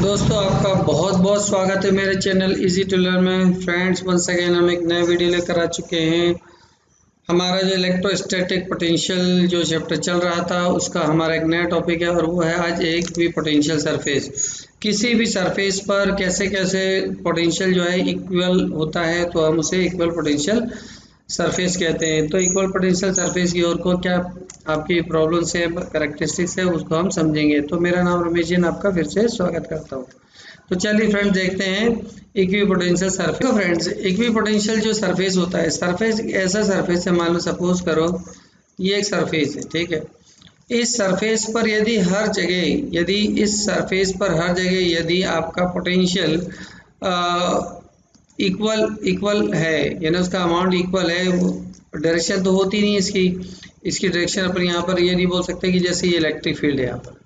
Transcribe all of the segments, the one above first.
दोस्तों आपका बहुत बहुत स्वागत है मेरे चैनल इजी टू लर्न में। फ्रेंड्स वंस अगेन हम एक नया वीडियो लेकर आ चुके हैं। हमारा जो इलेक्ट्रोस्टैटिक पोटेंशियल जो चैप्टर चल रहा था उसका हमारा एक नया टॉपिक है और वो है आज एक भी पोटेंशियल सरफेस। किसी भी सरफेस पर कैसे कैसे पोटेंशियल जो है इक्वल होता है तो हम उसे इक्वल पोटेंशियल सरफेस कहते हैं। तो इक्वल पोटेंशियल सरफेस की ओर को क्या आपकी प्रॉब्लम्स है, कैरेक्टरिस्टिक्स है, उसको हम समझेंगे। तो मेरा नाम रमेश जी, आपका फिर से स्वागत करता हूँ। तो चलिए फ्रेंड्स देखते हैं इक्विपोटेंशियल सरफेस। तो फ्रेंड्स इक्विपोटेंशियल जो सरफेस होता है, सरफेस ऐसा सरफेस है, मान लो सपोज करो ये एक सरफेस है, ठीक है। इस सरफेस पर यदि हर जगह यदि आपका पोटेंशियल इक्वल है, यानी उसका अमाउंट इक्वल है, वो डायरेक्शन तो होती नहीं इसकी डायरेक्शन अपन यहाँ पर ये नहीं बोल सकते कि जैसे ये इलेक्ट्रिक फील्ड है, यहाँ पर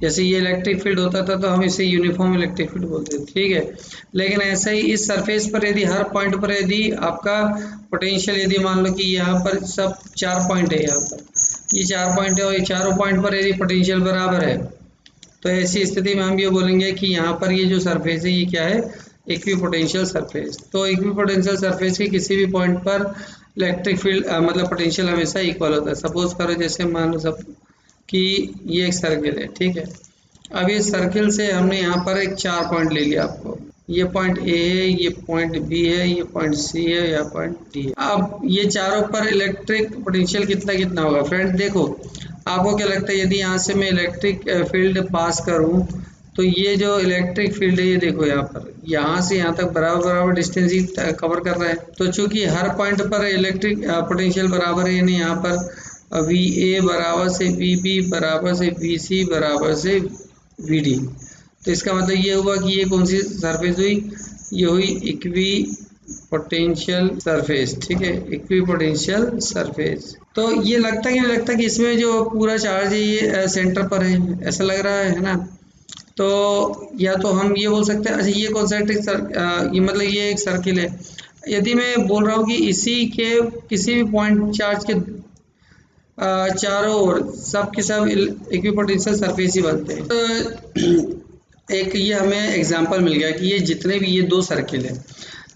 जैसे ये इलेक्ट्रिक फील्ड होता था तो हम इसे यूनिफॉर्म इलेक्ट्रिक फील्ड बोलते थे, ठीक है। लेकिन ऐसा ही इस सरफेस पर यदि हर पॉइंट पर यदि आपका पोटेंशियल यदि मान लो कि यहाँ पर सब 4 पॉइंट है, यहाँ पर ये 4 पॉइंट है और ये चारों पॉइंट पर यदि पोटेंशियल बराबर है तो ऐसी स्थिति में हम ये बोलेंगे कि यहाँ पर ये जो सरफेस है ये क्या है, इक्विपोटेंशियल सरफेस। तो इक्विपोटेंशियल सरफेस के किसी भी पॉइंट पर इलेक्ट्रिक फील्ड मतलब पोटेंशियल हमेशा इक्वल होता है। सपोज करो जैसे मान लो सब कि ये एक सर्किल है, ठीक है। अब इस सर्किल से हमने यहाँ पर एक 4 पॉइंट ले लिया, आपको ये पॉइंट ए है, ये पॉइंट बी है, ये पॉइंट सी है, या पॉइंट डी है। अब ये चारों पर इलेक्ट्रिक पोटेंशियल कितना कितना होगा फ्रेंड, देखो आपको क्या लगता है यदि यहाँ से मैं इलेक्ट्रिक फील्ड पास करूँ तो ये जो इलेक्ट्रिक फील्ड है ये देखो यहाँ से यहाँ तक बराबर डिस्टेंस ही कवर कर रहा है। तो चूंकि हर पॉइंट पर इलेक्ट्रिक पोटेंशियल बराबर है, यानी यहाँ पर वी ए बराबर से वी बी बराबर से वी सी बराबर से वी डी। तो इसका मतलब ये हुआ कि ये कौन सी सरफेस हुई, ये हुई इक्वी पोटेंशियल सरफेस, ठीक है, इक्वी पोटेंशियल सरफेस। तो ये लगता कि नहीं लगता कि इसमें जो पूरा चार्ज है ये सेंटर पर है, ऐसा लग रहा है ना। तो या तो हम ये बोल सकते हैं अच्छा ये कॉन्सेंट्रिक ये मतलब ये एक सर्किल है। यदि मैं बोल रहा हूँ कि इसी के किसी भी पॉइंट चार्ज के चारों ओर सब के सब इक्विपोटेंशियल सरफेस ही बनते हैं। तो एक ये हमें एग्जांपल मिल गया कि ये जितने भी ये 2 सर्किल है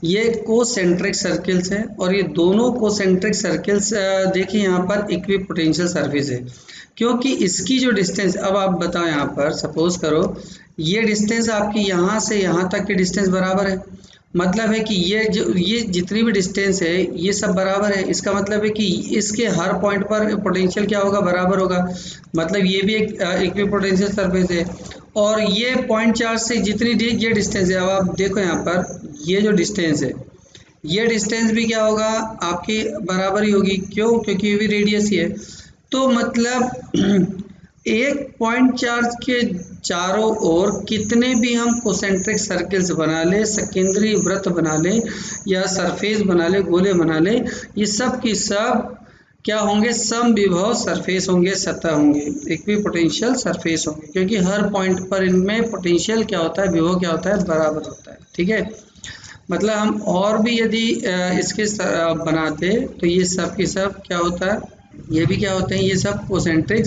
ये कोसेंट्रिक सर्किल्स हैं और ये दोनों कोसेंट्रिक सर्किल्स देखिए यहाँ पर इक्विपोटेंशियल सरफेस है, क्योंकि इसकी जो डिस्टेंस, अब आप बताओ यहाँ पर सपोज करो ये डिस्टेंस आपकी यहाँ से यहाँ तक की डिस्टेंस बराबर है, मतलब है कि ये जितनी भी डिस्टेंस है ये सब बराबर है। इसका मतलब है कि इसके हर पॉइंट पर पोटेंशियल क्या होगा, बराबर होगा, मतलब ये भी एक इक्विपोटेंशियल सरफेस है। और ये पॉइंट चार्ज से जितनी ये डिस्टेंस है, अब आप देखो यहाँ पर ये जो डिस्टेंस है ये डिस्टेंस भी क्या होगा आपकी बराबर ही होगी, क्यों, क्योंकि ये भी रेडियस ही है। तो मतलब एक पॉइंट चार्ज के चारों ओर कितने भी हम कोसेंट्रिक सर्कल्स बना ले, सेकेंडरी वृत्त बना ले या सरफेस बना ले, गोले बना ले, ये सब की सब क्या होंगे, समविभव सरफेस होंगे, सतह होंगे, इक्विपोटेंशियल सरफेस होंगे, क्योंकि हर पॉइंट पर इनमें पोटेंशियल क्या होता है, विभव क्या होता है, बराबर होता है, ठीक है। मतलब हम और भी यदि इसके बनाते तो ये सब की सब क्या होता है, ये भी क्या होते हैं, ये सब कोसेंट्रिक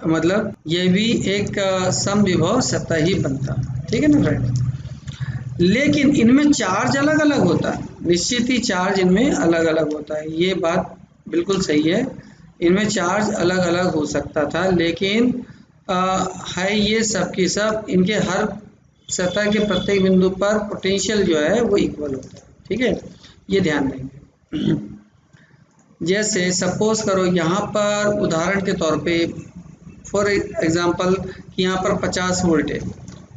मतलब ये भी एक समविभव सतह ही बनता, ठीक है ना फ्रेंड। लेकिन इनमें चार्ज अलग अलग होता है, निश्चित ही चार्ज इनमें अलग अलग होता है, ये बात बिल्कुल सही है, इनमें चार्ज अलग अलग हो सकता था, लेकिन है ये सब की सब इनके हर सतह के प्रत्येक बिंदु पर पोटेंशियल जो है वो इक्वल होता है, ठीक है, ये ध्यान देंगे। जैसे सपोज करो यहाँ पर उदाहरण के तौर पे फॉर एग्जांपल कि यहाँ पर 50 वोल्ट है,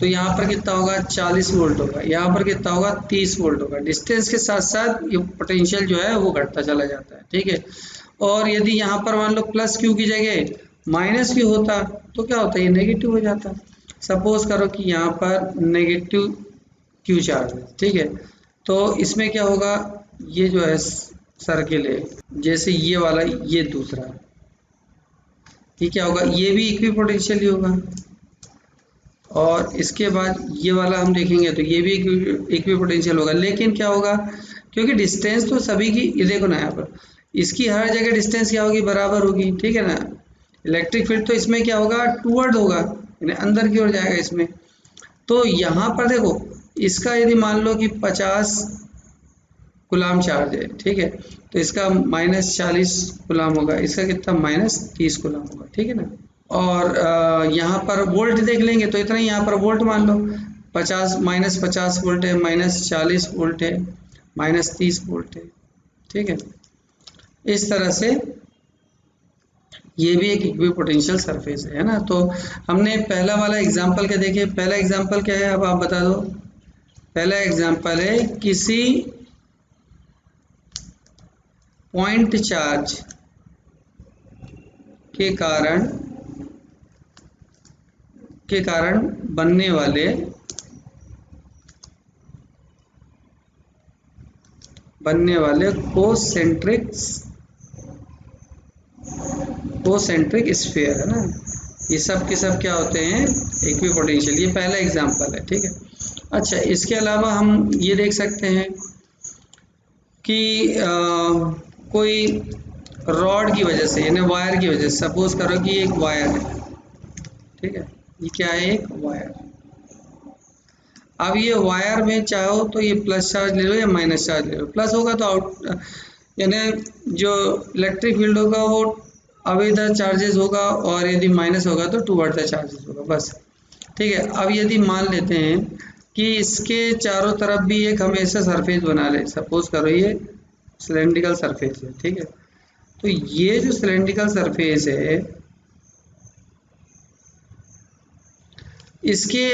तो यहाँ पर कितना होगा, 40 वोल्ट होगा, यहाँ पर कितना होगा, 30 वोल्ट होगा। डिस्टेंस के साथ साथ ये पोटेंशियल जो है वो घटता चला जाता है, ठीक है। और यदि यहाँ पर मान लो प्लस क्यू की जगह माइनस क्यू होता तो क्या होता है, ये नेगेटिव हो जाता। सपोज करो कि यहाँ पर नेगेटिव क्यू चार्ज है, ठीक है, तो इसमें क्या होगा, ये जो है सर्किल है, जैसे ये वाला, ये दूसरा, ये क्या होगा, ये भी इक्विपोटेंशियल ही होगा। और इसके बाद ये वाला हम देखेंगे तो ये भी इक्विपोटेंशियल होगा, लेकिन क्या होगा, क्योंकि डिस्टेंस तो सभी की, ये देखो ना यहाँ पर इसकी हर जगह डिस्टेंस क्या होगी, बराबर होगी, ठीक है ना। इलेक्ट्रिक फील्ड तो इसमें क्या होगा, टूवर्ड होगा, यानी अंदर की ओर जाएगा इसमें। तो यहाँ पर देखो, इसका यदि मान लो कि 50 गुलाम चार्ज है, ठीक है, तो इसका -40 गुलाम होगा, इसका कितना -30 गुलाम होगा, ठीक है ना। और यहाँ पर वोल्ट देख लेंगे तो इतना ही, यहाँ पर वोल्ट मान लो 50 -50 वोल्ट है, -40 वोल्ट है, -30 वोल्ट है, ठीक है। इस तरह से ये भी एक इक्विपोटेंशियल सरफेस है ना। तो हमने पहला वाला एग्जांपल क्या देखे, पहला एग्जांपल क्या है, अब आप बता दो। पहला एग्जांपल है किसी पॉइंट चार्ज के कारण बनने वाले कोसेंट्रिक स्फीयर है ना। ये सब के सब क्या होते हैं, इक्विपोटेंशियल। ये पहला एग्जांपल है, ठीक है। अच्छा, इसके अलावा हम ये देख सकते हैं कि कोई रॉड की वजह से, यानी वायर की वजह से, सपोज करो कि एक वायर है, ठीक है, ये क्या है, एक वायर। अब ये वायर में चाहो तो ये प्लस चार्ज ले लो या माइनस चार्ज ले लो। प्लस होगा तो आउट, यानी जो इलेक्ट्रिक फील्ड होगा वो अवे द चार्जेस होगा, और यदि माइनस होगा तो टूवर्ड द चार्जेस होगा, बस, ठीक है। अब यदि मान लेते हैं कि इसके चारों तरफ भी एक हमेशा सरफेस बना ले, सपोज करो ये सिलेंड्रिकल सरफेस है, ठीक है। तो ये जो सिलेंड्रिकल सरफेस है, इसके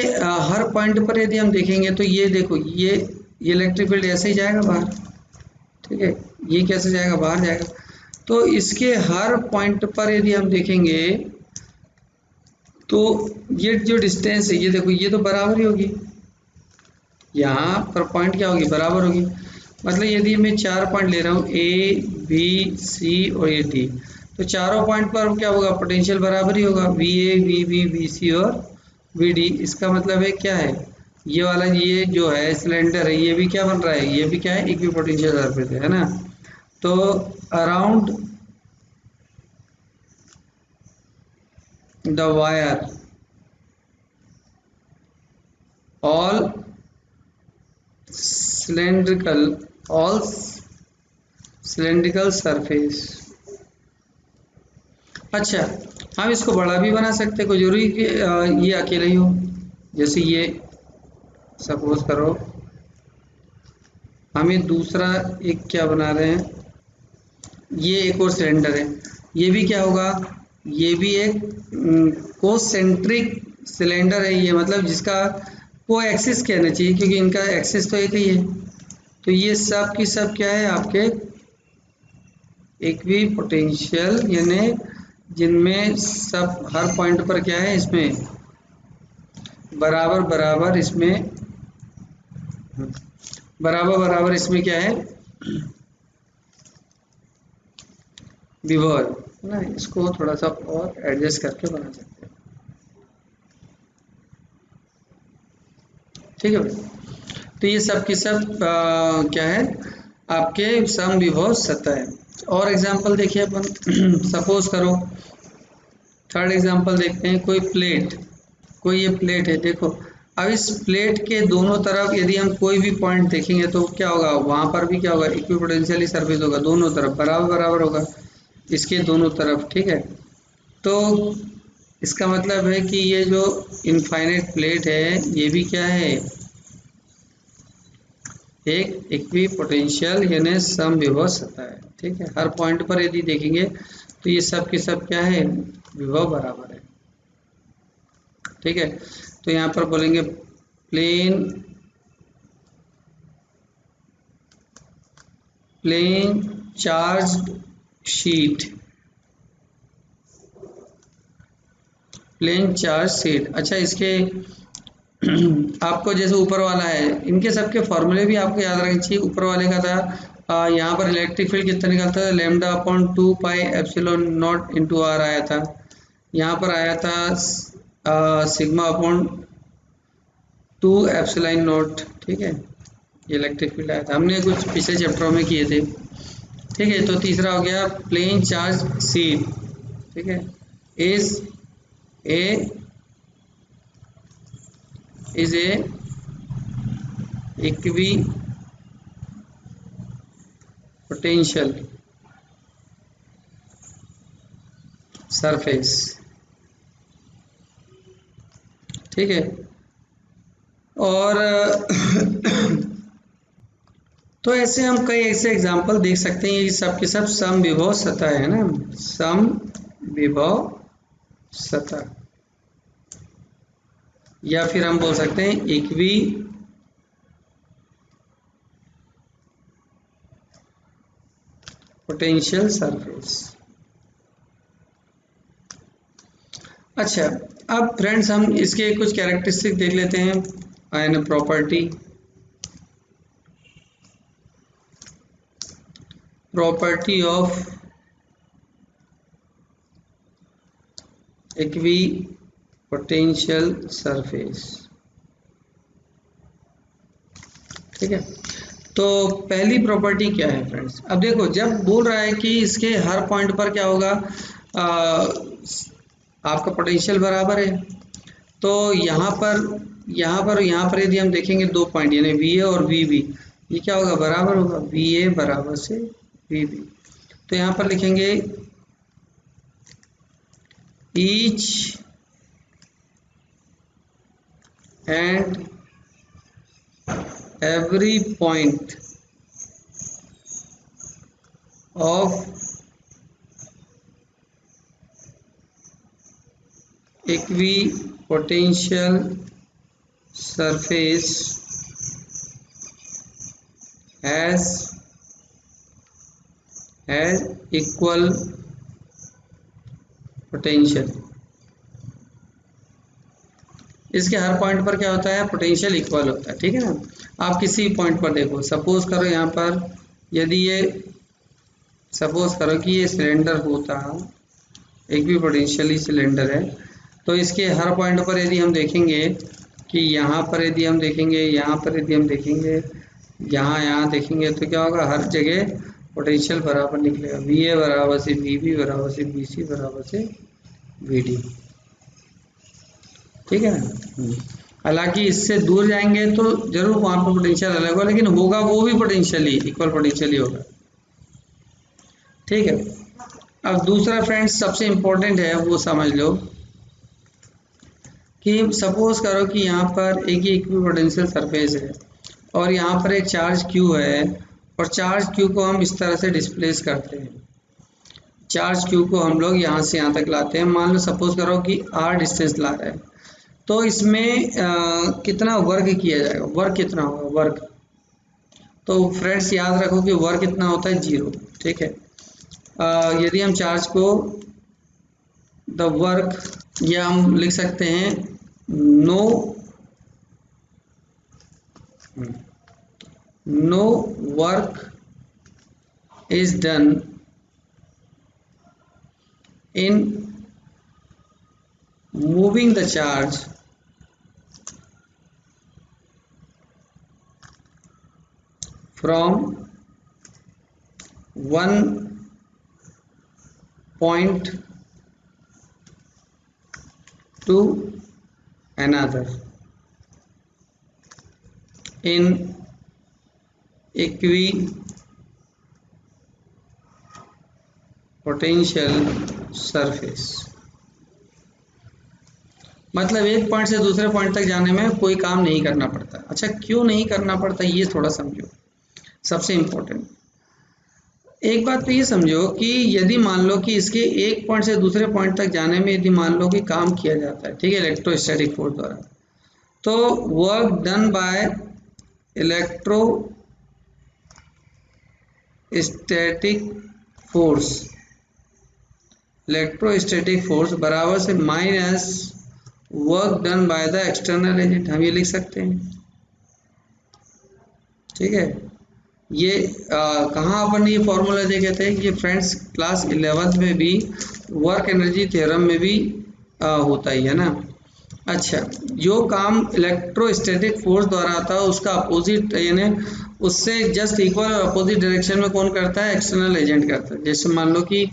हर पॉइंट पर यदि हम देखेंगे तो ये देखो, ये इलेक्ट्रिक फील्ड ऐसे ही जाएगा बाहर, ठीक है, ये कैसे जाएगा, बाहर जाएगा। तो इसके हर पॉइंट पर यदि हम देखेंगे तो ये जो डिस्टेंस है, ये देखो, ये तो बराबर ही होगी, यहाँ पर पॉइंट क्या होगी, बराबर होगी। मतलब यदि मैं 4 पॉइंट ले रहा हूँ, ए बी सी और ये डी, तो चारों पॉइंट पर क्या होगा, पोटेंशियल बराबर ही होगा, V A V B V C और वी डी। इसका मतलब है क्या है, ये वाला, ये जो है सिलेंडर है, ये भी क्या बन रहा है, ये भी क्या है, इक्विपोटेंशियल सरफेस है ना। तो around the wire all cylindrical all cylindrical surface। अच्छा, हम इसको बड़ा भी बना सकते हैं, कोई जरूरी कि ये अकेला ही हो। जैसे ये सपोज करो हम ये दूसरा एक क्या बना रहे हैं, ये एक और सिलेंडर है, ये भी क्या होगा, ये भी एक कोसेंट्रिक सिलेंडर है, ये मतलब जिसका को एक्सिस कहना चाहिए, क्योंकि इनका एक्सिस तो एक ही है। तो ये सब की सब क्या है, आपके इक्विपोटेंशियल, यानी जिनमें सब हर पॉइंट पर क्या है, इसमें बराबर इसमें क्या है, विभव है ना। इसको थोड़ा सा और एडजस्ट करके बना सकते हैं, ठीक है भाई। तो ये सब की सब क्या है, आपके सम विभव सतह है। और एग्जांपल देखिए अपन सपोज करो, थर्ड एग्जांपल देखते हैं, कोई ये प्लेट है, देखो। अब इस प्लेट के दोनों तरफ यदि हम कोई भी पॉइंट देखेंगे तो क्या होगा, वहां पर भी क्या होगा, इक्विपोटेंशियल सरफेस होगा, दोनों तरफ बराबर होगा, इसके दोनों तरफ, ठीक है। तो इसका मतलब है कि ये जो इनफाइनाइट प्लेट है, ये भी क्या है, एक इक्विपोटेंशियल यानी समविभव सतह है, ठीक है। हर पॉइंट पर यदि देखेंगे तो ये सब के सब क्या है, विभव बराबर है, ठीक है। तो यहाँ पर बोलेंगे प्लेन चार्ज शीट, अच्छा, इसके आपको जैसे ऊपर वाला है, इनके सबके फॉर्मूले भी आपको याद रखना चाहिए। ऊपर वाले का था यहाँ पर इलेक्ट्रिक फील्ड कितना निकलता है, lambda upon 2 pi epsilon not into r आया था। यहाँ पर आया था सिग्मा अपॉन 2 एप्सिलॉन नॉट, ठीक है, ये इलेक्ट्रिक फील्ड आया था, हमने कुछ पिछले चैप्टरों में किए थे, ठीक है। तो तीसरा हो गया प्लेन चार्ज शीट, ठीक है, is a is a equi potential surface. ठीक है, और तो ऐसे हम कई ऐसे एग्जाम्पल देख सकते हैं। ये सब के सब समविभव सतह है ना, समविभव सतह, या फिर हम बोल सकते हैं इक्वी पोटेंशियल सरफेस। अच्छा, अब फ्रेंड्स हम इसके कुछ कैरेक्टरिस्टिक देख लेते हैं and property of equi potential surface. ठीक है, तो पहली प्रॉपर्टी क्या है फ्रेंड्स? अब देखो, जब बोल रहा है कि इसके हर पॉइंट पर क्या होगा, आपका पोटेंशियल बराबर है, तो यहाँ पर यदि हम देखेंगे दो पॉइंट यानी वी ए और वी बी, ये क्या होगा, बराबर होगा, वी ए बराबर से वी बी। तो यहाँ पर लिखेंगे each and every point of equipotential surface has equal potential। इसके हर पॉइंट पर क्या होता है, पोटेंशियल इक्वल होता है। ठीक है ना, आप किसी पॉइंट पर देखो, सपोज करो यहाँ पर यदि ये सपोज करो कि ये सिलेंडर होता, एक भी पोटेंशियली सिलेंडर है, तो इसके हर पॉइंट पर यदि हम देखेंगे कि यहाँ पर यदि हम देखेंगे, यहाँ पर यदि हम देखेंगे, यहाँ देखेंगे, तो क्या होगा, हर जगह पोटेंशियल बराबर निकलेगा, वी ए बराबर से वी बी बराबर से बी सी बराबर से वी डी। ठीक है ना, हालांकि इससे दूर जाएंगे तो जरूर वहां पर पोटेंशियल अलग होगा, लेकिन होगा वो भी पोटेंशियली इक्वल पोटेंशियली होगा। ठीक है, अब दूसरा फ्रेंड्स सबसे इंपॉर्टेंट है, वो समझ लो कि सपोज करो कि यहाँ पर एक ही इक्विपोटेंशियल सरफेस है और यहाँ पर एक चार्ज क्यू है, और चार्ज क्यू को हम इस तरह से डिस्प्लेस करते हैं। चार्ज क्यू को हम लोग यहाँ से यहाँ तक लाते हैं। मान लो सपोज करो कि r डिस्टेंस ला रहे हैं, तो इसमें कितना वर्क किया जाएगा, वर्क कितना होगा, वर्क। तो फ्रेंड्स याद रखो कि वर्क कितना होता है, 0। ठीक है, यदि हम चार्ज को द वर्क, या हम लिख सकते हैं no work is done in moving the charge from one point to another in equipotential surface. मतलब एक पॉइंट से दूसरे पॉइंट तक जाने में कोई काम नहीं करना पड़ता। अच्छा, क्यों नहीं करना पड़ता, ये थोड़ा समझो, सबसे इंपॉर्टेंट एक बात तो ये समझो कि यदि मान लो कि इसके एक पॉइंट से दूसरे पॉइंट तक जाने में यदि मान लो कि काम किया जाता है, ठीक है, इलेक्ट्रोस्टैटिक फोर्स द्वारा, तो work done by electrostatic force बराबर से minus work done by the external agent, हम ये लिख सकते हैं। ठीक है, ये कहाँ अपन ये फॉर्मूला देखे थे, ये फ्रेंड्स क्लास 11th में भी वर्क एनर्जी थ्योरम में भी होता ही है ना। अच्छा, जो काम इलेक्ट्रोस्टैटिक फोर्स द्वारा आता है उसका अपोजिट यानी उससे जस्ट इक्वल और अपोजिट डायरेक्शन में कौन करता है, एक्सटर्नल एजेंट करता है। जैसे मान लो कि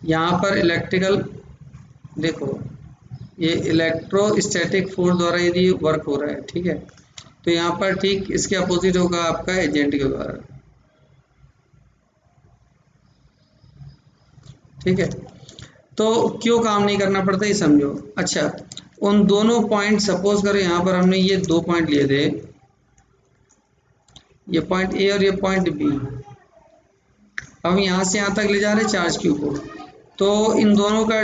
यहाँ पर इलेक्ट्रिकल, देखो ये इलेक्ट्रोस्टैटिक फोर्स द्वारा यदि वर्क हो रहा है, ठीक है, तो यहाँ पर ठीक इसके अपोजिट होगा आपका एजेंट के द्वारा, ठीक है। तो क्यों काम नहीं करना पड़ता ये समझो। अच्छा, उन दोनों पॉइंट, सपोज करो यहाँ पर हमने ये दो पॉइंट लिए थे, ये पॉइंट ए और ये पॉइंट बी, अब यहाँ से यहाँ तक ले जा रहे हैं चार्ज क्यू को, तो इन दोनों का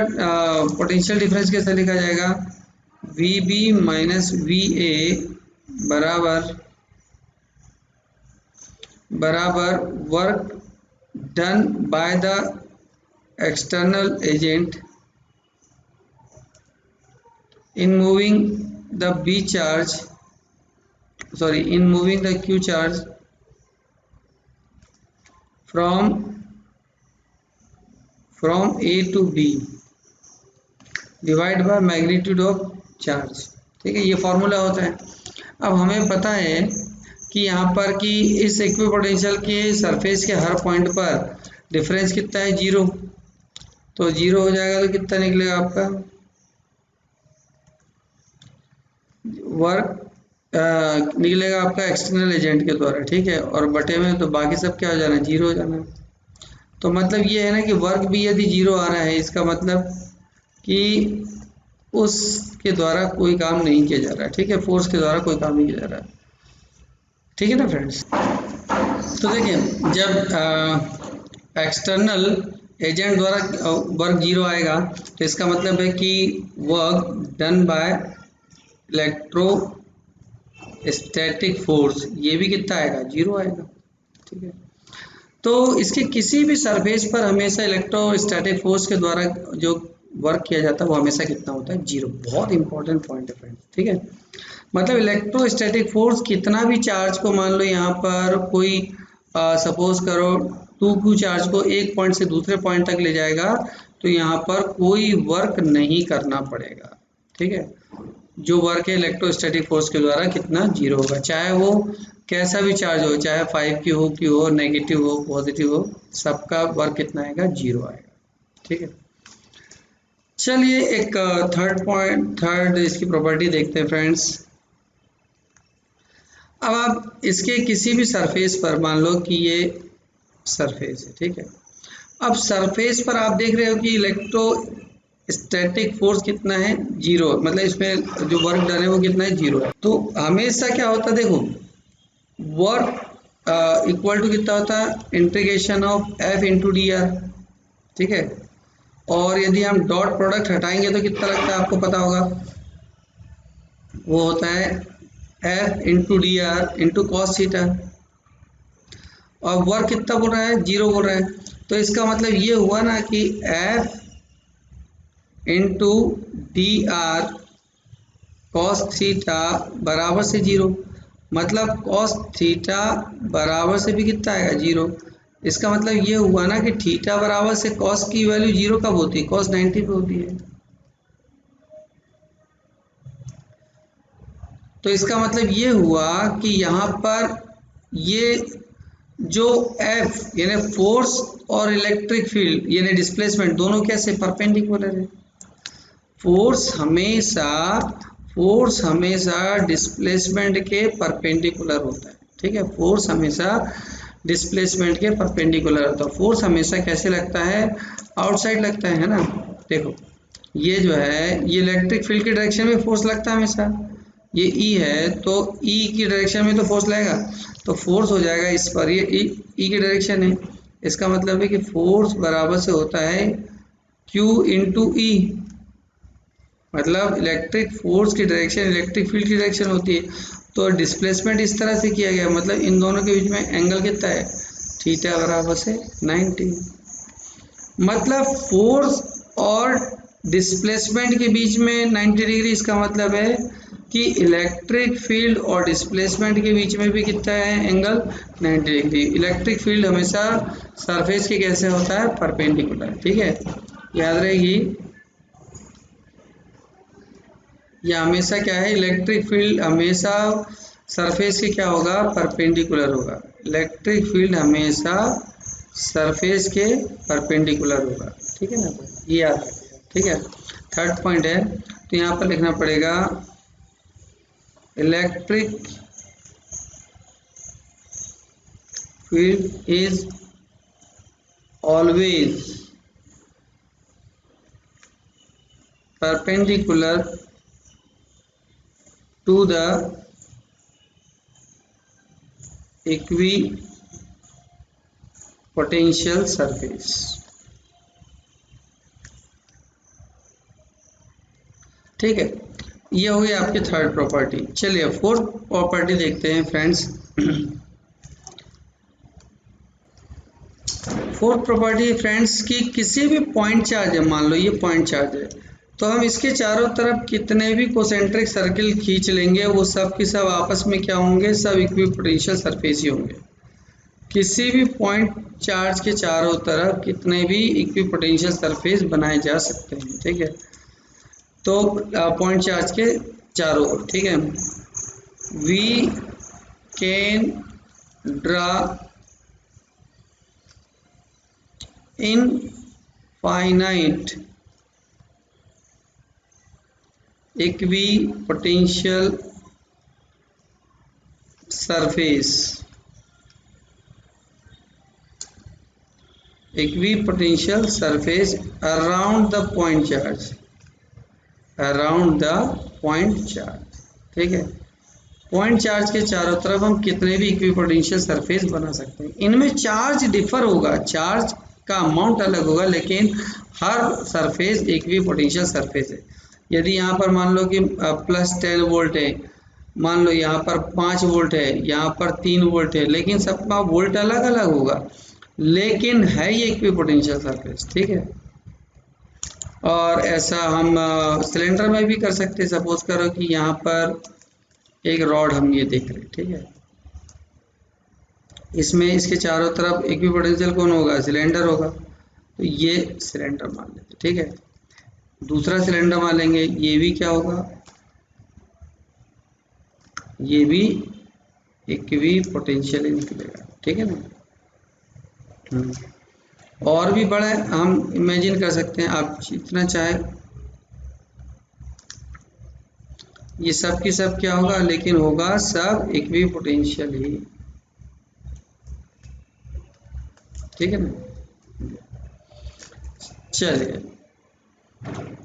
पोटेंशियल डिफरेंस कैसे लिखा जाएगा, V B minus V A बराबर बराबर work done by the external agent in moving the B charge, in moving the Q charge from A to B divide by magnitude of charge, ठीक है, ये formula होता है। अब हमें पता है कि यहाँ पर कि इस इक्विपोटेंशियल के सरफेस के हर पॉइंट पर डिफरेंस कितना है, जीरो, तो जीरो हो जाएगा तो कितना निकलेगा आपका वर्क, निकलेगा आपका एक्सटर्नल एजेंट के द्वारा, ठीक है, और बटे में तो बाकी सब क्या हो जाना है, जीरो हो जाना है। तो मतलब ये है ना कि वर्क भी यदि जीरो आ रहा है, इसका मतलब कि उसके द्वारा कोई काम नहीं किया जा रहा है, ठीक है, फोर्स के द्वारा कोई काम नहीं किया जा रहा है, ठीक है ना फ्रेंड्स। तो देखिए, जब एक्सटर्नल एजेंट द्वारा वर्क जीरो आएगा तो इसका मतलब है कि work done by electrostatic force, ये भी कितना आएगा, जीरो आएगा, ठीक है। तो इसके किसी भी सरफेस पर हमेशा इलेक्ट्रोस्टैटिक फोर्स के द्वारा जो वर्क किया जाता है वो हमेशा कितना होता है, जीरो। बहुत इंपॉर्टेंट पॉइंट है फ्रेंड्स, ठीक है। मतलब इलेक्ट्रोस्टैटिक फोर्स कितना भी चार्ज को, मान लो यहाँ पर कोई सपोज करो 2Q चार्ज को एक पॉइंट से दूसरे पॉइंट तक ले जाएगा, तो यहाँ पर कोई वर्क नहीं करना पड़ेगा, ठीक है। जो वर्क है इलेक्ट्रोस्टैटिक फोर्स के द्वारा कितना, जीरो होगा, चाहे वो कैसा भी चार्ज हो, चाहे 5Q हो, Q हो, नेगेटिव हो, पॉजिटिव हो, सबका वर्क कितना आएगा, जीरो आएगा, ठीक है। चलिए एक थर्ड इसकी प्रॉपर्टी देखते हैं फ्रेंड्स। अब आप इसके किसी भी सरफेस पर, मान लो कि ये सरफेस है, ठीक है, अब सरफेस पर आप देख रहे हो कि इलेक्ट्रोस्टैटिक फोर्स कितना है, जीरो, मतलब इसमें जो वर्क डन है वो कितना है, जीरो है। तो हमेशा क्या होता है, देखो वर्क इक्वल टू कितना होता है, integration of F into D R, ठीक है, और यदि हम डॉट प्रोडक्ट हटाएंगे तो कितना लगता है आपको पता होगा, वो होता है F into D R into cos theta, और वर्क कितना बोल रहा है, जीरो बोल रहा है, तो इसका मतलब ये हुआ ना कि F into D R cos theta बराबर से जीरो, मतलब कॉस थीटा बराबर से भी कितना आएगा, जीरो। इसका मतलब ये हुआ ना कि थीटा बराबर से कॉस की वैल्यू जीरो कब होती है, कॉस 90 पे होती है। तो इसका मतलब ये हुआ कि यहाँ पर ये जो F यानी फोर्स और इलेक्ट्रिक फील्ड यानी डिस्प्लेसमेंट दोनों कैसे, परपेंडिकुलर है। फोर्स हमेशा डिस्प्लेसमेंट के परपेंडिकुलर होता है, ठीक है, फोर्स हमेशा डिस्प्लेसमेंट के परपेंडिकुलर होता है। फोर्स हमेशा कैसे लगता है, आउटसाइड लगता है ना। देखो ये जो है, ये इलेक्ट्रिक फील्ड की डायरेक्शन में फोर्स लगता है हमेशा, ये E है तो E की डायरेक्शन में तो फोर्स लगेगा, तो फोर्स हो जाएगा इस पर, ये E की डायरेक्शन है, इसका मतलब है कि फोर्स बराबर से होता है Q इंटू E, मतलब इलेक्ट्रिक फोर्स की डायरेक्शन इलेक्ट्रिक फील्ड की डायरेक्शन होती है। तो डिस्प्लेसमेंट इस तरह से किया गया, मतलब इन दोनों के बीच में एंगल कितना है, थीटा बराबर से 90, मतलब फोर्स और डिस्प्लेसमेंट के बीच में 90 डिग्री। इसका मतलब है कि इलेक्ट्रिक फील्ड और डिस्प्लेसमेंट के बीच में भी कितना है एंगल, 90 डिग्री। इलेक्ट्रिक फील्ड हमेशा सरफेस के कैसे होता है, परपेंडिकुलर, ठीक है, याद रहेगी। यह हमेशा क्या है, इलेक्ट्रिक फील्ड हमेशा सरफेस के क्या होगा, परपेंडिकुलर होगा। इलेक्ट्रिक फील्ड हमेशा सरफेस के परपेंडिकुलर होगा, ठीक है ना, ये याद रखिएगा, ठीक है। थर्ड पॉइंट है तो यहाँ पर लिखना पड़ेगा electric field is always perpendicular to the equipotential surface। ठीक है, ये हो गई आपकी थर्ड प्रॉपर्टी। चलिए फोर्थ प्रॉपर्टी देखते हैं फ्रेंड्स। फोर्थ प्रॉपर्टी फ्रेंड्स की किसी भी पॉइंट चार्ज है, मान लो ये पॉइंट चार्ज है, तो हम इसके चारों तरफ कितने भी कोसेंट्रिक सर्किल खींच लेंगे वो सब की सब आपस में क्या होंगे, सब इक्विपोटेंशियल सरफेस ही होंगे। किसी भी पॉइंट चार्ज के चारों तरफ कितने भी इक्विपोटेंशियल सरफेस बनाए जा सकते हैं। ठीक है, तो पॉइंट चार्ज के चारों ओर, ठीक है, we can draw infinite equipotential surface around the point charge, ठीक है। पॉइंट चार्ज के चारों तरफ हम कितने भी इक्विपोटेंशियल सरफेस बना सकते हैं। इनमें चार्ज डिफर होगा, चार्ज का अमाउंट अलग होगा, लेकिन हर सरफेस इक्विपोटेंशियल सरफेस है। यदि यहाँ पर मान लो कि +10 वोल्ट है, मान लो यहाँ पर 5 वोल्ट है, यहाँ पर 3 वोल्ट है, लेकिन सबका वोल्ट अलग अलग होगा, लेकिन है ये इक्विपोटेंशियल सरफेस। ठीक है, और ऐसा हम सिलेंडर में भी कर सकते हैं। सपोज करो कि यहाँ पर एक रॉड हम ये देख रहे हैं, ठीक है, इसमें इसके चारों तरफ इक्विपोटेंशियल कौन होगा, सिलेंडर होगा, तो ये सिलेंडर मान लेते। ठीक है, दूसरा सिलेंडर मान लेंगे, ये भी क्या होगा, ये भी इक्विपोटेंशियल निकलेगा। ठीक है ना। और भी बड़ा हम इमेजिन कर सकते हैं, आप जितना चाहे, ये सब की सब क्या होगा, लेकिन होगा सब इक्विपोटेंशियल ही। ठीक है ना। चलिए,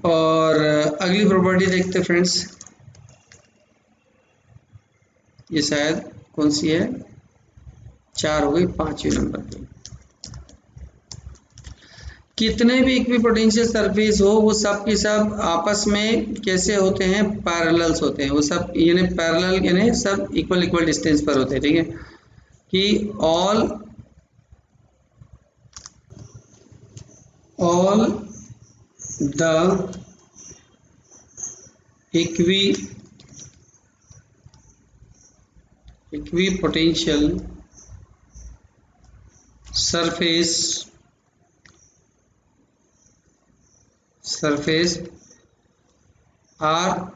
और अगली प्रॉपर्टी देखते हैं फ्रेंड्स, ये शायद कौन सी है, 4 हो गई, 5वें नंबर पे। कितने भी इक्विपोटेंशियल सरफेस हो वो सब की सब आपस में कैसे होते हैं, पैरेलल्स होते हैं। वो सब यानी पैरेलल यानी सब इक्वल डिस्टेंस पर होते हैं। ठीक है, कि all the equipotential surface are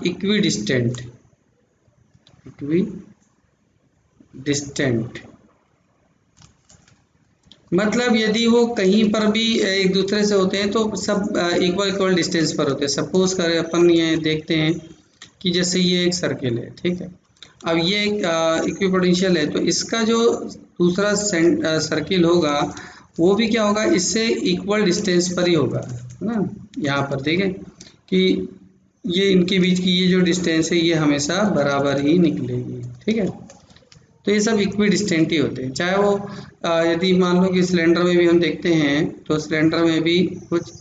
equidistant। मतलब यदि वो कहीं पर भी एक दूसरे से होते हैं तो सब इक्वल डिस्टेंस पर होते हैं। सपोज करें अपन ये देखते हैं कि जैसे ये एक सर्किल है, ठीक है, अब ये एक इक्विपोटेंशियल है, तो इसका जो दूसरा सर्किल होगा वो भी क्या होगा, इससे इक्वल डिस्टेंस पर ही होगा ना। यहाँ पर देखें कि ये इनके बीच की ये जो डिस्टेंस है ये हमेशा बराबर ही निकलेगी। ठीक है, तो ये सब इक्वी डिस्टेंट ही होते हैं। चाहे वो यदि मान लो कि सिलेंडर में भी हम देखते हैं तो सिलेंडर में भी कुछ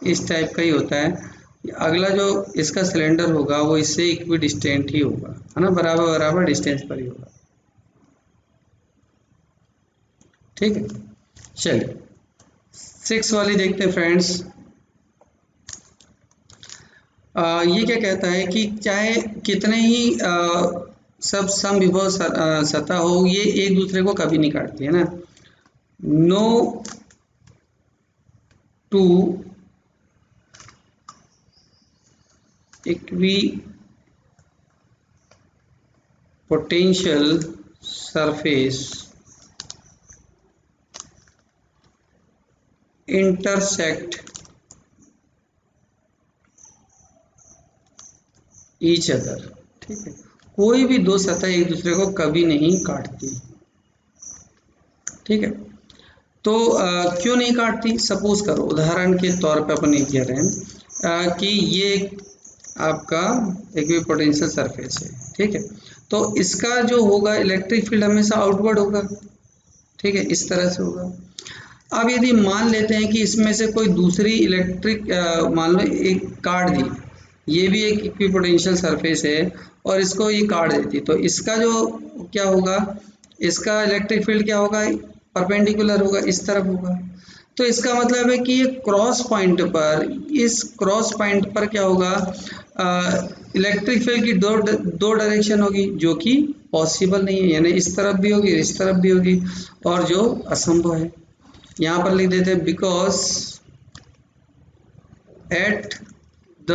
इस टाइप का ही होता है। अगला जो इसका सिलेंडर होगा वो इससे इक्वी डिस्टेंट ही होगा, है ना, बराबर डिस्टेंस पर ही होगा। ठीक है, चलिए 6 वाली देखते हैं फ्रेंड्स। ये क्या कहता है कि चाहे कितने ही सब समविभव सतह हो, ये एक दूसरे को कभी नहीं काटती है ना। No two equipotential surface intersect each other, ठीक है। कोई भी दो सतह एक दूसरे को कभी नहीं काटती, ठीक है। तो क्यों नहीं काटती? सपोज करो, उदाहरण के तौर पे अपन ये कह रहे हैं कि ये आपका इक्विपोटेंशियल सरफेस है, ठीक है। तो इसका जो होगा इलेक्ट्रिक फील्ड हमेशा आउटवर्ड होगा, ठीक है, इस तरह से होगा। अब यदि मान लेते हैं कि इसमें से कोई दूसरी इलेक्ट्रिक मान लो एक काट दी, ये भी एक इक्विपोटेंशियल सरफेस है और इसको ये काट देती, तो इसका जो क्या होगा, इसका इलेक्ट्रिक फील्ड क्या होगा, परपेंडिकुलर होगा, इस तरफ होगा। तो इसका मतलब है कि ये क्रॉस पॉइंट पर, इस क्रॉस पॉइंट पर क्या होगा, इलेक्ट्रिक फील्ड की दो डायरेक्शन होगी, जो कि पॉसिबल नहीं है, यानी इस तरफ भी होगी, इस तरफ भी होगी, और जो असंभव है। यहाँ पर लिख देते हैं because at the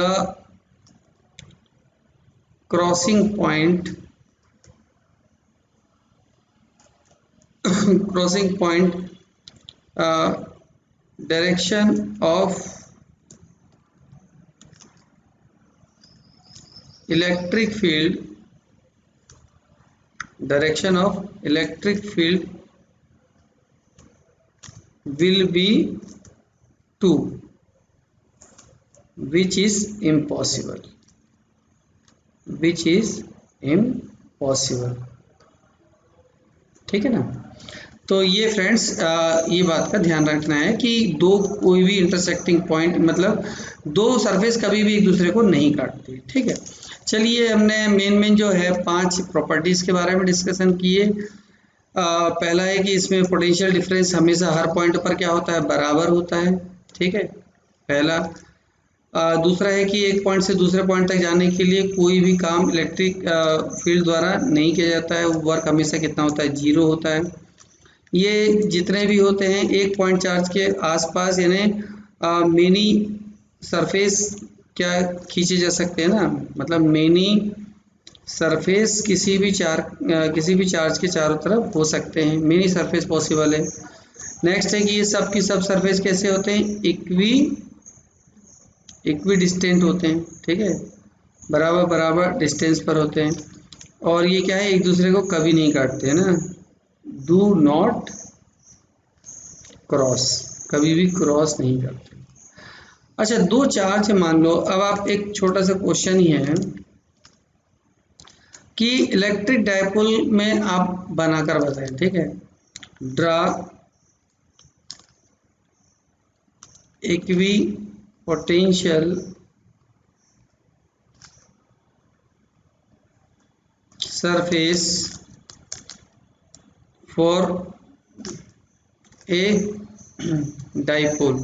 crossing point direction of electric field will be 2, which is impossible, ठीक है ना। तो ये फ्रेंड्स ये बात का ध्यान रखना है कि कोई भी इंटरसेक्टिंग पॉइंट, मतलब दो सरफेस कभी भी एक दूसरे को नहीं काटती, ठीक है। चलिए, हमने मेन जो है 5 प्रॉपर्टीज के बारे में डिस्कशन किए। पहला है कि इसमें पोटेंशियल डिफरेंस हमेशा हर पॉइंट पर क्या होता है, बराबर होता है, ठीक है, पहला। दूसरा है कि एक पॉइंट से दूसरे पॉइंट तक जाने के लिए कोई भी काम इलेक्ट्रिक फील्ड द्वारा नहीं किया जाता है, वर्क हमेशा कितना होता है, 0 होता है। ये जितने भी होते हैं एक पॉइंट चार्ज के आसपास, यानी मेनी सरफेस क्या खींचे जा सकते हैं ना, मतलब मेनी सरफेस किसी भी चार्ज के चारों तरफ हो सकते हैं, मेनी सरफेस पॉसिबल है। नेक्स्ट है कि ये सब की सब सरफेस कैसे होते हैं, इक्वी डिस्टेंट होते हैं, ठीक है, बराबर डिस्टेंस पर होते हैं। और ये क्या है, एक दूसरे को कभी नहीं काटते हैं ना, डू नॉट क्रॉस, कभी भी क्रॉस नहीं करते। अच्छा, दो चार्ज मान लो, अब आप एक छोटा सा क्वेश्चन ही है कि इलेक्ट्रिक डायपोल में आप बनाकर बताएं, ठीक है। Draw equi potential surface for a dipole.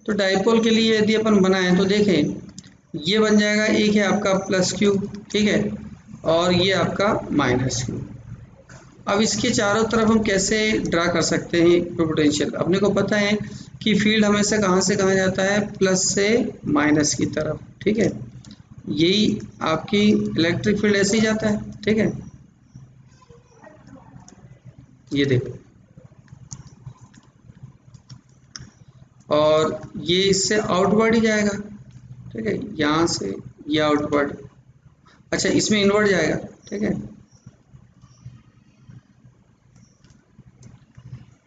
तो डायपोल के लिए यदि अपन बनाएं तो देखें, ये बन जाएगा, एक है आपका प्लस क्यू, ठीक है, और ये आपका माइनस क्यू। अब इसके चारों तरफ हम कैसे ड्रा कर सकते हैं पोटेंशियल? अपने को पता है कि फील्ड हमेशा कहाँ से कहाँ जाता है, प्लस से माइनस की तरफ, ठीक है। यही आपकी इलेक्ट्रिक फील्ड ऐसे ही जाता है, ठीक है। ये देखो, और ये इससे आउटवर्ड ही जाएगा, ठीक है, यहाँ से ये आउटवर्ड, अच्छा इसमें इनवर्ड जाएगा, ठीक है,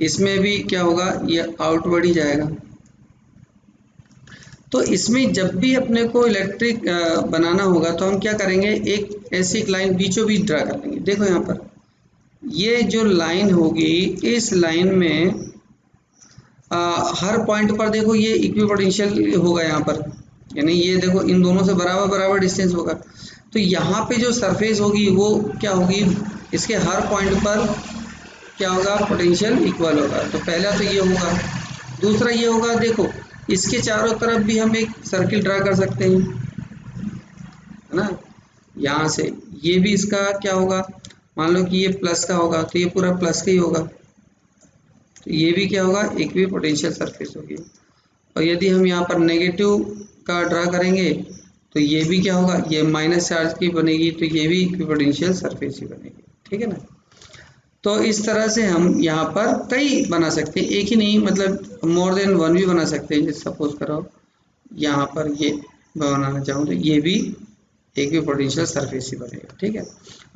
इसमें भी क्या होगा, ये आउटवर्ड ही जाएगा। तो इसमें जब भी अपने को इलेक्ट्रिक बनाना होगा तो हम क्या करेंगे, एक ऐसी एक लाइन बीचों बीच ड्रा कर लेंगे। देखो यहाँ पर ये जो लाइन होगी, इस लाइन में हर पॉइंट पर देखो ये इक्विपोटेंशियल होगा यहाँ पर, यानी ये देखो इन दोनों से बराबर डिस्टेंस होगा। तो यहाँ पे जो सरफेस होगी वो क्या होगी, इसके हर पॉइंट पर क्या होगा, पोटेंशियल इक्वल होगा। तो पहला तो ये होगा, दूसरा ये होगा, देखो इसके चारों तरफ भी हम एक सर्किल ड्रा कर सकते हैं, है ना। यहाँ से ये भी इसका क्या होगा, मान लो कि ये प्लस का होगा तो ये पूरा प्लस का ही होगा, तो ये भी क्या होगा, इक्वी पोटेंशियल सरफेस होगी। और यदि हम यहाँ पर नेगेटिव का ड्रा करेंगे तो ये भी क्या होगा, ये माइनस चार्ज की बनेगी, तो ये भी इक्वी पोटेंशियल सरफेस ही बनेगी, ठीक है ना। तो इस तरह से हम यहाँ पर कई बना सकते हैं, एक ही नहीं, मतलब मोर देन वन भी बना सकते हैं। सपोज करो यहाँ पर ये बनाना चाहूँ तो ये भी एक पोटेंशियल सरफेस ही बनेगा। ठीक है,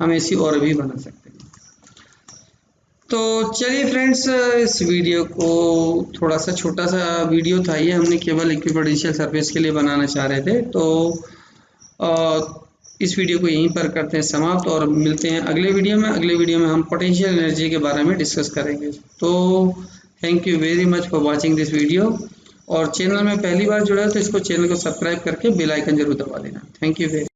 हम ऐसी और भी बना सकते हैं। तो चलिए फ्रेंड्स, इस वीडियो को थोड़ा सा छोटा सा वीडियो था ये, हमने केवल इक्विपोटेंशियल सरफेस के लिए बनाना चाह रहे थे। तो इस वीडियो को यहीं पर करते हैं समाप्त और मिलते हैं अगले वीडियो में। अगले वीडियो में हम पोटेंशियल एनर्जी के बारे में डिस्कस करेंगे। तो thank you very much for watching this video. और चैनल में पहली बार जुड़ा है तो इसको चैनल को सब्सक्राइब करके बेल आइकन जरूर दबा देना। Thank you very